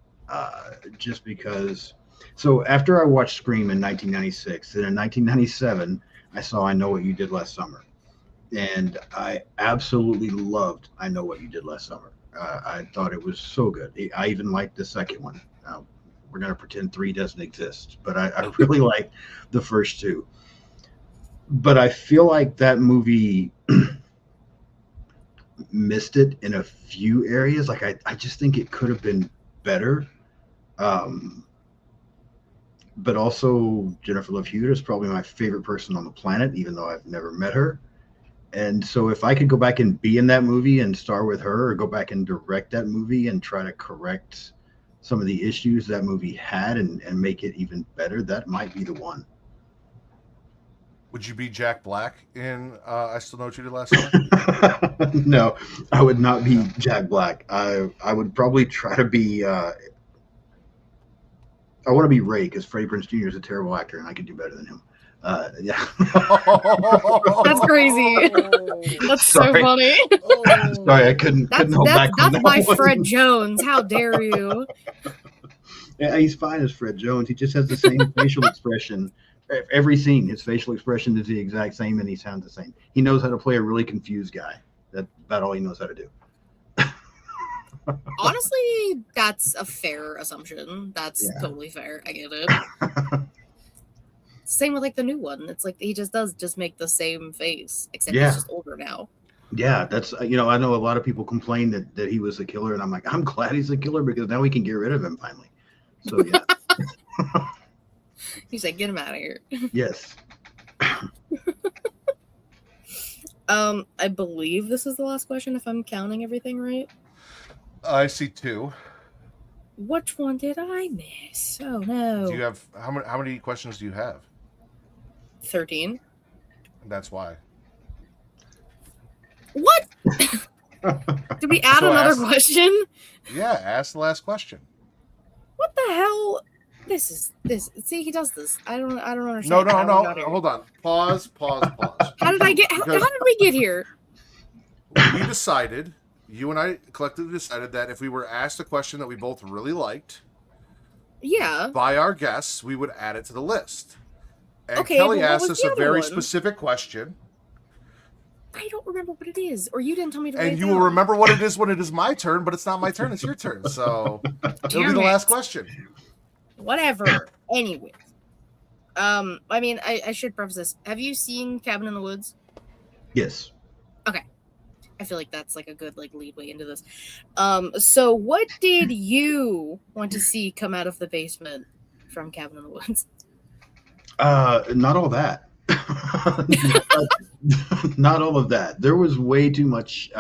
just because. So after I watched Scream in 1996, then in 1997, I saw I Know What You Did Last Summer. And I absolutely loved I Know What You Did Last Summer. I thought it was so good. I even liked the second one. We're going to pretend 3 doesn't exist, but I really liked the first 2. But I feel like that movie missed it in a few areas. Like I just think it could have been better. But also Jennifer Love Hewitt is probably my favorite person on the planet, even though I've never met her. And so if I could go back and be in that movie and star with her, or go back and direct that movie and try to correct some of the issues that movie had and make it even better, that might be the one. Would you be Jack Black in I Still Know What You Did Last Summer? No, I would not be Jack Black. I would probably try to be I want to be Ray because Freddie Prinze Jr. is a terrible actor and I could do better than him. Yeah. That's crazy. That's so funny. Sorry, I couldn't hold back on that's that my one. Fred Jones. How dare you? Yeah, he's fine as Fred Jones. He just has the same facial expression. Every scene, his facial expression is the exact same and he sounds the same. He knows how to play a really confused guy. That's about all he knows how to do. Honestly, that's a fair assumption. That's totally fair. I get it. Same with like the new one. It's like he just make the same face, except he's just older now. Yeah, that's I know a lot of people complain that he was a killer, and I'm like, I'm glad he's a killer because now we can get rid of him finally. So yeah. He's like, get him out of here. Yes. I believe this is the last question if I'm counting everything right. I see 2. Which one did I miss? Oh no. Do you have how many questions do you have? 13. That's why. What? Did we add So another ask- question? Yeah, ask the last question. What the hell? This. See, he does this. I don't understand. No. how we got here. Hold on. Pause. How did I get? How did we get here? We decided, you and I collectively decided that if we were asked a question that we both really liked Yeah. by our guests, we would add it to the list. And Okay, Kelly but what asked was us the a other very one? specific question. I don't remember what it is, or you didn't tell me to. And write you down. will remember what it is when it is my turn, but it's not my turn, it's your turn. So it'll be Damn the it. last question. Whatever. Anyways, I mean, I should preface this. Have you seen Cabin in the Woods? Yes. Okay. I feel like that's like a good like leadway into this. So what did you want to see come out of the basement from Cabin in the Woods? Not all that. Not all of that. There was way too much.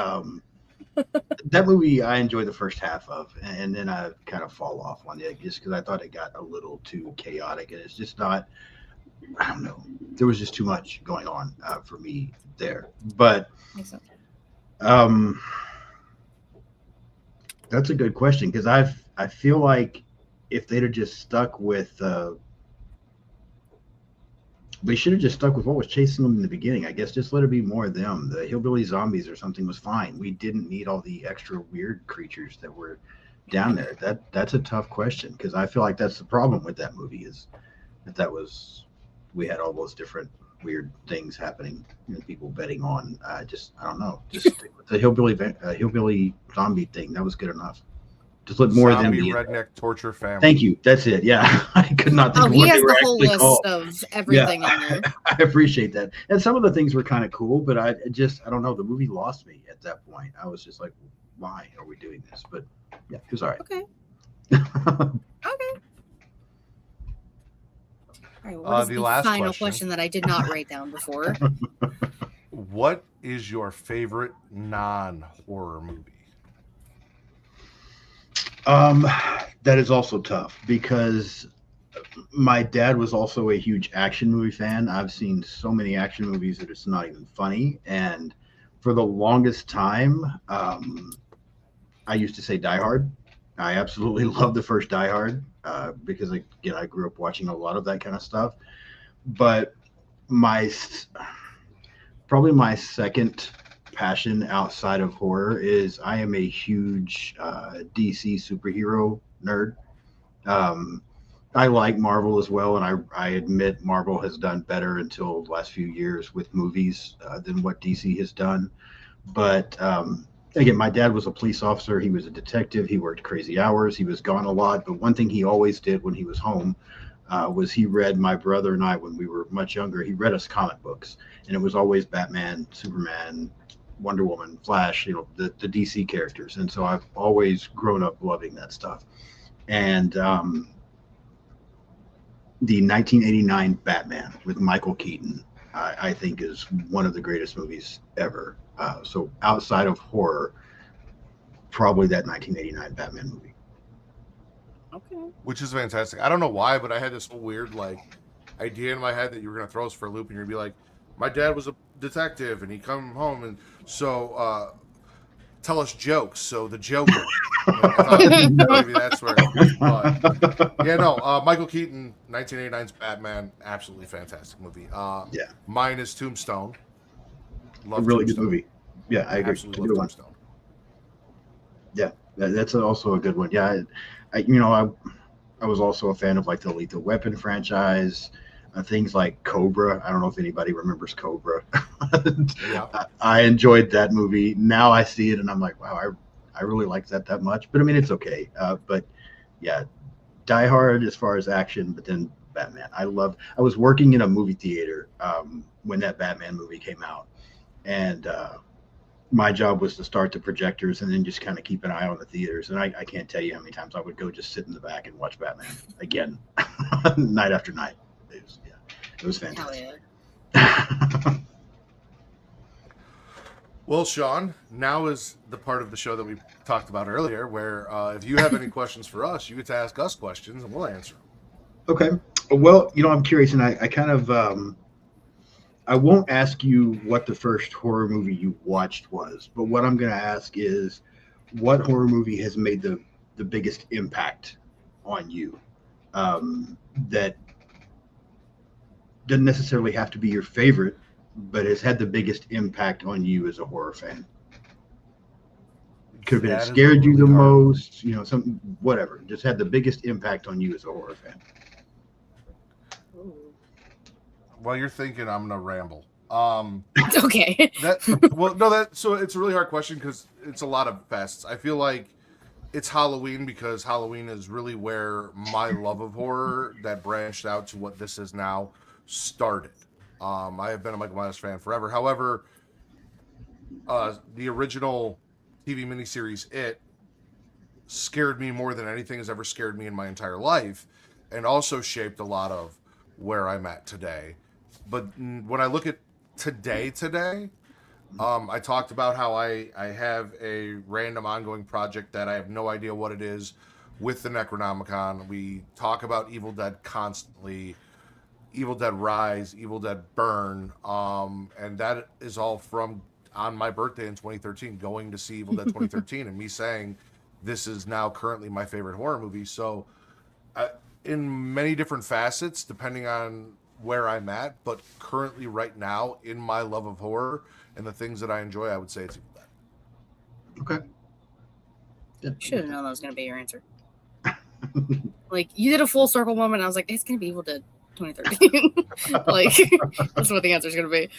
That movie I enjoyed the first half of, and then I kind of fall off on it just because I thought it got a little too chaotic, and it's just not. I don't know. There was just too much going on for me there. But that's a good question because I feel like if they'd have just stuck with. They should have just stuck with what was chasing them in the beginning. I guess just let it be more of them. The hillbilly zombies or something was fine. We didn't need all the extra weird creatures that were down there. That's a tough question because I feel like that's the problem with that movie is that we had all those different weird things happening and people betting on. I don't know. Just stick with the hillbilly zombie thing. That was good enough. Just let more of them Zombie be. redneck torture family. Thank you. That's it. Yeah, I could not think Oh, of he what has they were the whole actually list called. of everything in there. I appreciate that. And some of the things were kind of cool, but I don't know. The movie lost me at that point. I was just like, why are we doing this? But yeah, it was all right. Okay. Okay. All right. What is The the last final question. question that I did not write down before? What is your favorite non-horror movie? That is also tough because my dad was also a huge action movie fan. I've seen so many action movies that it's not even funny. And for the longest time, I used to say Die Hard. I absolutely love the first Die Hard because again, I grew up watching a lot of that kind of stuff. But probably my second passion outside of horror is I am a huge DC superhero nerd. I like Marvel as well, and I admit Marvel has done better until the last few years with movies than what DC has done. But again, my dad was a police officer. He was a detective. He worked crazy hours. He was gone a lot. But one thing he always did when he was home was he read my brother and I when we were much younger. He read us comic books, and it was always Batman, Superman, Wonder Woman, Flash, the DC characters. And so I've always grown up loving that stuff. And the 1989 Batman with Michael Keaton, I think is one of the greatest movies ever. So outside of horror, probably that 1989 Batman movie. Okay. Which is fantastic. I don't know why, but I had this whole weird idea in my head that you were gonna throw us for a loop and you're gonna be like, my dad was a detective and he come home and so tell us jokes. So the Joker. Maybe that's where. But, yeah, no. Michael Keaton, 1989's Batman, absolutely fantastic movie. Yeah. Mine is Tombstone. Love A really Tombstone. good movie. Yeah, I agree. Absolutely love Tombstone. Yeah, that's also a good one. Yeah, I was also a fan of like the Lethal Weapon franchise. Things like Cobra. I don't know if anybody remembers Cobra. Yeah. I enjoyed that movie. Now I see it and I'm like, wow, I really like that much. But I mean, it's okay. But yeah, Die Hard as far as action, but then Batman. I was working in a movie theater when that Batman movie came out. And my job was to start the projectors and then just kind of keep an eye on the theaters. And I can't tell you how many times I would go just sit in the back and watch Batman again, night after night. It was fantastic. Yeah. Well, Sean, now is the part of the show that we talked about earlier, where if you have any questions for us, you get to ask us questions and we'll answer them. Okay. Well, I'm curious, and I kind of I won't ask you what the first horror movie you watched was, but what I'm going to ask is what horror movie has made the biggest impact on you, that doesn't necessarily have to be your favorite, but has had the biggest impact on you as a horror fan. Could have been That is scared you the really hard. most, something, whatever. Just had the biggest impact on you as a horror fan. While you're thinking, I'm gonna ramble. Okay. So it's a really hard question because it's a lot of facets. I feel like it's Halloween because Halloween is really where my love of horror that branched out to what this is now started. I have been a Michael Myers fan forever. However, the original TV miniseries It scared me more than anything has ever scared me in my entire life, and also shaped a lot of where I'm at today. But when I look at today, I talked about how I have a random ongoing project that I have no idea what it is with the Necronomicon. We talk about Evil Dead constantly, Evil Dead Rise, Evil Dead Burn, and that is all from on my birthday in 2013, going to see Evil Dead 2013, and me saying this is now currently my favorite horror movie. So, in many different facets, depending on where I'm at, but currently right now in my love of horror and the things that I enjoy, I would say it's Evil Dead. Okay. Should have known that was going to be your answer. Like, you did a full circle moment. I was like, it's going to be Evil Dead 2013. Like, that's what the answer is going to be.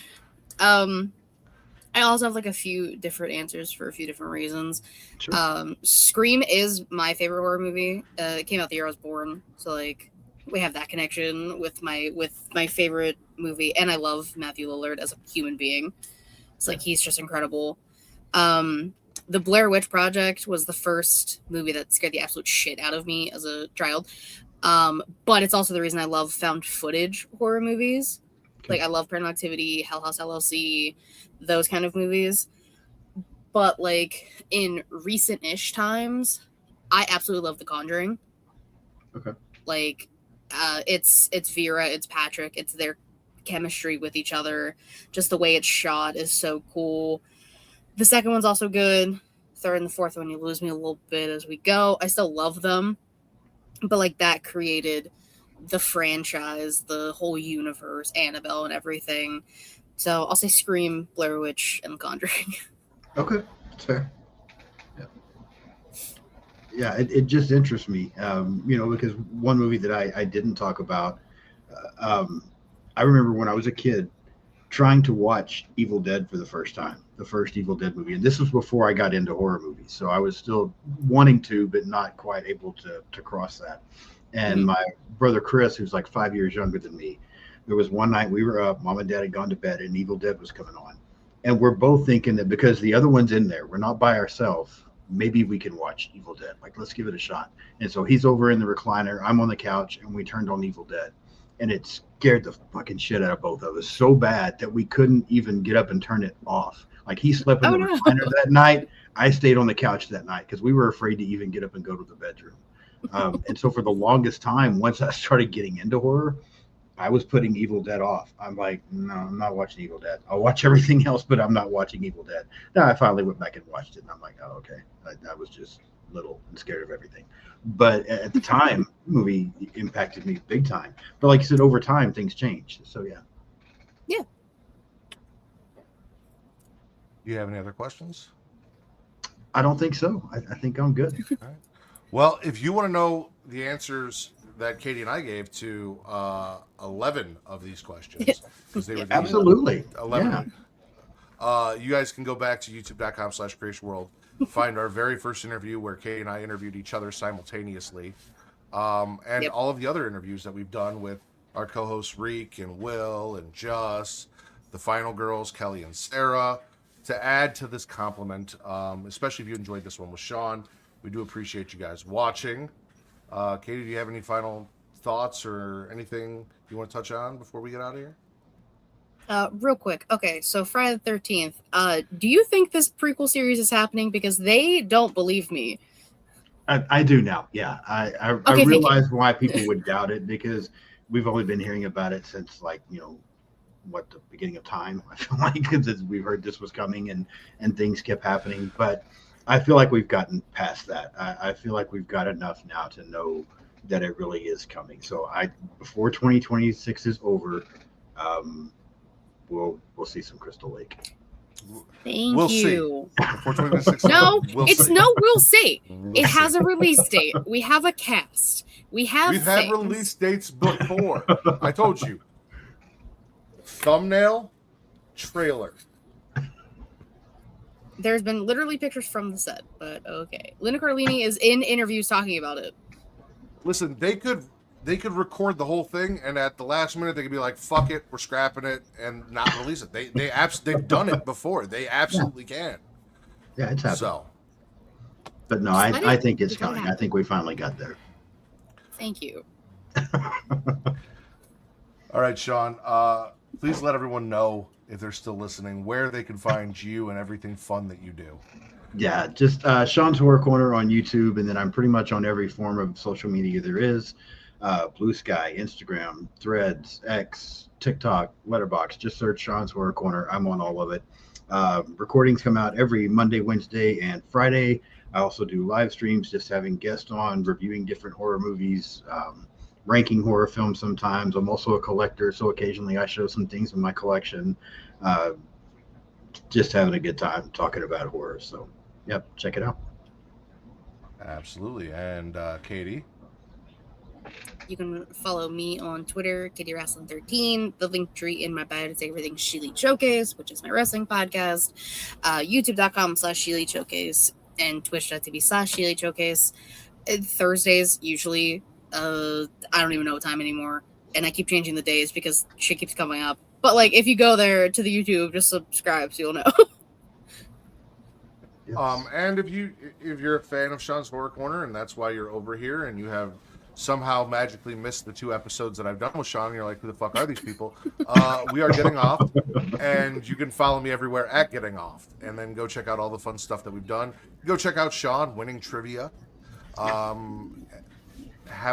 I also have like a few different answers for a few different reasons. Sure. Scream is my favorite horror movie. It came out the year I was born, so like we have that connection with my favorite movie, and I love Matthew Lillard as a human being. It's like he's just incredible. The Blair Witch Project was the first movie that scared the absolute shit out of me as a child. But it's also the reason I love found footage horror movies. Like I love Paranormal Activity, Hell House LLC, those kind of movies. But like in recent-ish times, I absolutely love The Conjuring. Okay. Like it's Vera, it's Patrick, it's their chemistry with each other. Just the way it's shot is so cool. The second one's also good. Third and the fourth one, you lose me a little bit as we go. I still love them. But like that created the franchise, the whole universe, Annabelle and everything. So I'll say Scream, Blair Witch, and Conjuring. Okay, that's fair. Yeah, it just interests me, because one movie that I didn't talk about, I remember when I was a kid trying to watch Evil Dead for the first time, the first Evil Dead movie. And this was before I got into horror movies. So I was still wanting to, but not quite able to cross that. And my brother Chris, who's like 5 years younger than me, there was one night we were up, mom and dad had gone to bed, and Evil Dead was coming on. And we're both thinking that because the other one's in there, we're not by ourselves, maybe we can watch Evil Dead. Like, let's give it a shot. And so he's over in the recliner, I'm on the couch, and we turned on Evil Dead. And it scared the fucking shit out of both of us so bad that we couldn't even get up and turn it off. Like, he slept in the recliner that night. I stayed on the couch that night because we were afraid to even get up and go to the bedroom. And so for the longest time, once I started getting into horror, I was putting Evil Dead off. I'm like, no, I'm not watching Evil Dead. I'll watch everything else, but I'm not watching Evil Dead. Now I finally went back and watched it, and I'm like, oh, okay. I was just little and scared of everything. But at the time, the movie impacted me big time. But like you said, over time, things changed. So, yeah. Yeah. Do you have any other questions? I don't think so. I think I'm good. All right. Well, if you want to know the answers that Katie and I gave to 11 of these questions, because they were the Absolutely 11. Yeah. You guys can go back to youtube.com/creationworld, find our very first interview where Katie and I interviewed each other simultaneously, and all of the other interviews that we've done with our co-hosts Reek and Will and Just, the final girls Kelly and Sarah. To add to this compliment, especially if you enjoyed this one with Sean, we do appreciate you guys watching. Katie, do you have any final thoughts or anything you want to touch on before we get out of here? Real quick. Okay, so Friday the 13th. Do you think this prequel series is happening? Because they don't believe me. I do now. Yeah, I realize why people would doubt it, because we've only been hearing about it since the beginning of time. I feel like because we've heard this was coming and things kept happening, but I feel like we've gotten past that. I feel like we've got enough now to know that it really is coming. So before 2026 is over, um, we'll see some Crystal Lake. Thank We'll you. see. Before 2026. No, we'll it's see. no, we'll see. We'll It see. has a release date. We have a cast. We've had things. release dates before. I told you. Thumbnail, trailer. There's been literally pictures from the set, but okay. Linda Carlini is in interviews talking about it. Listen, they could record the whole thing, and at the last minute they could be like, "Fuck it, we're scrapping it," and not release it. They've done it before. They absolutely can. Yeah, it's happening. So, but no, I think it's coming. I think we finally got there. Thank you. All right, Sean. Please let everyone know, if they're still listening, where they can find you and everything fun that you do. Yeah, just Sean's Horror Corner on YouTube, and then I'm pretty much on every form of social media there is. Blue Sky, Instagram, Threads, X, TikTok, Letterboxd. Just search Sean's Horror Corner. I'm on all of it. Recordings come out every Monday, Wednesday, and Friday. I also do live streams, just having guests on, reviewing different horror movies, ranking horror films sometimes. I'm also a collector, so occasionally I show some things in my collection. Just having a good time talking about horror. So, yep, check it out. Absolutely. And Katie? You can follow me on Twitter, KatieWrestling13. The link tree in my bio to say everything She Elite Showcase, which is my wrestling podcast. YouTube.com/She Elite Showcase and Twitch.tv/She Elite Showcase. Thursdays, usually. I don't even know what time anymore. And I keep changing the days because shit keeps coming up. But like, if you go there to the YouTube, just subscribe so you'll know. Yes. And if you're a fan of Sean's Horror Corner and that's why you're over here and you have somehow magically missed the 2 episodes that I've done with Sean, and you're like, who the fuck are these people? We are Getting Off, and you can follow me everywhere at Getting Off, and then go check out all the fun stuff that we've done. Go check out Sean winning trivia. Have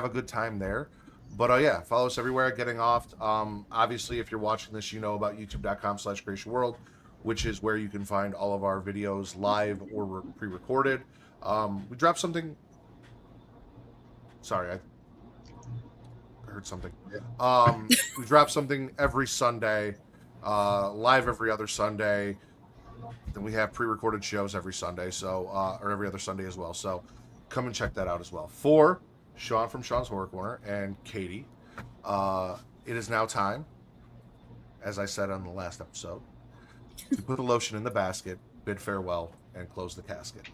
a good time there. But yeah, follow us everywhere at Getting Off. Obviously, if you're watching this, you know about youtube.com/creationworld, which is where you can find all of our videos live or pre-recorded. We dropped something. Sorry, I heard something. We drop something every Sunday, live every other Sunday. Then we have pre-recorded shows every Sunday, so or every other Sunday as well. So come and check that out as well. For Sean from Sean's Horror Corner and Katie, it is now time, as I said on the last episode, to put the lotion in the basket, bid farewell, and close the casket.